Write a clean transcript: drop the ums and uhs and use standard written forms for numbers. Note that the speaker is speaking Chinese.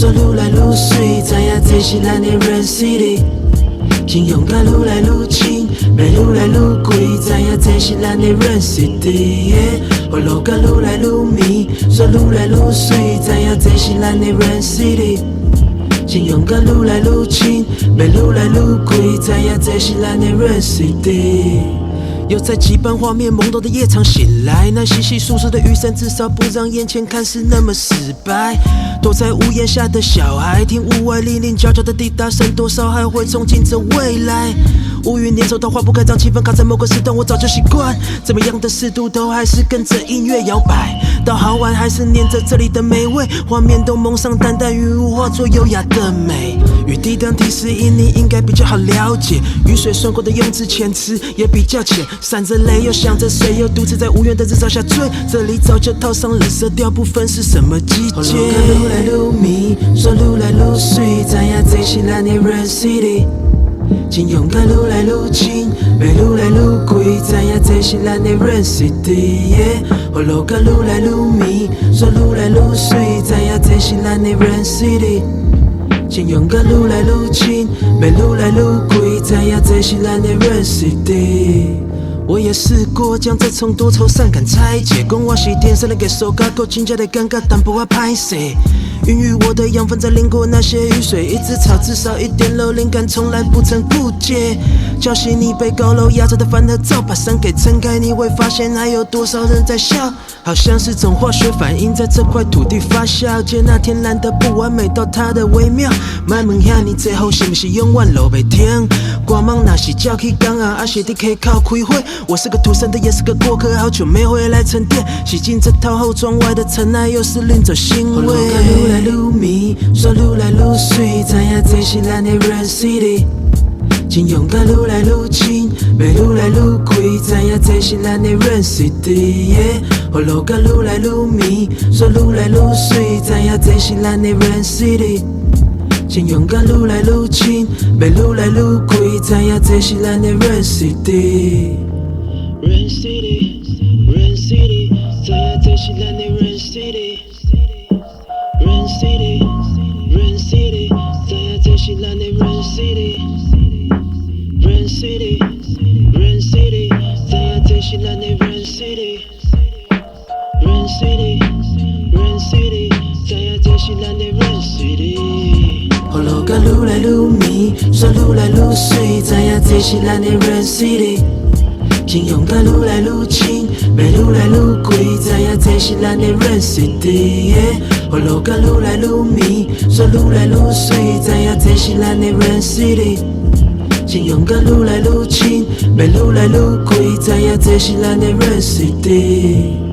煞愈来愈水，知影这是咱的 Rain City。信用甲愈来愈深，要愈来愈贵，知影这是咱的 Rain City。花路甲愈来愈绵，煞愈来愈水，知影这是咱的 Rain City。信用甲愈来愈深，要愈来愈贵，知影这是咱的 Rain City。又在几瓣画面懵懂的夜场醒来，那稀稀疏疏的雨伞至少不让眼前看似那么死白。躲在屋檐下的小孩，听屋外零零角角的滴答声，多少还会憧憬着未来。乌云连手到花不开张，气氛卡在某个时段，我早就习惯。怎么样的湿度都还是跟着音乐摇摆，到好晚还是念着这里的美味，画面都蒙上淡淡雨雾，化作优雅的美。雨滴当提示音，你应该比较好了解。雨水顺过的用字遣词也比较浅，闪着泪又想着谁，又独自在无缘的日照下醉。这里早就套上了色调，不分是什么季节。愈来愈迷，煞愈来愈水，知影这是咱的 Rain City。信用甲愈来愈深，要愈来愈贵，知影这是咱的 Rain City。花路甲愈来愈绵，煞愈来愈水，知影这是咱的 Rain City。信用甲愈来愈深，要愈来愈贵，知影这是咱的 Rain City。我也试过将这层多愁善感拆解，讲我是天生的给手加够真正的尴尬，但不怕歹势。孕育我的养分在淋过那些雨水，一直吵至少一点漏，灵感从来不曾枯竭。叫醒你被高楼压着的饭盒灶，把山给撑开，你会发现还有多少人在笑。好像是种化学反应在这块土地发酵，接纳天然的不完美到它的微妙。莫问遐尼最后是不是永远落袂停？光芒若是照去港啊，还是伫溪口开火？我是个土生的，也是个过客，好久没回来沉淀，洗净这套后窗外的尘埃，又是另种欣慰。愈来愈迷，煞愈来愈水，知影这是咱的 Rain City。信用甲愈来愈深，要愈来愈贵，知影这是咱的 Rain City。花路甲愈来愈绵，煞愈来愈水，知影这是咱的 Rain City。信用甲愈来愈深，要愈来愈贵，知影这是咱的 Rain City。Rain City， Rain City， 知影这是咱的 Rain City。Rain City， Rain City， 知影这是咱的 Rain City。Rain City， Rain City， 知影这是咱的 Rain City。Rain City， Rain City， 知影这是咱的 Rain City。花路甲愈来愈绵，煞愈来愈水，知影这是咱的 Rain City。信用甲愈来愈深，要愈来愈贵，知影这是咱的 Rain City。花路甲愈来愈绵，煞愈来愈水，知影这是咱的 Rain City。信用甲愈来愈深，要愈来愈贵，知影这是咱的 Rain City。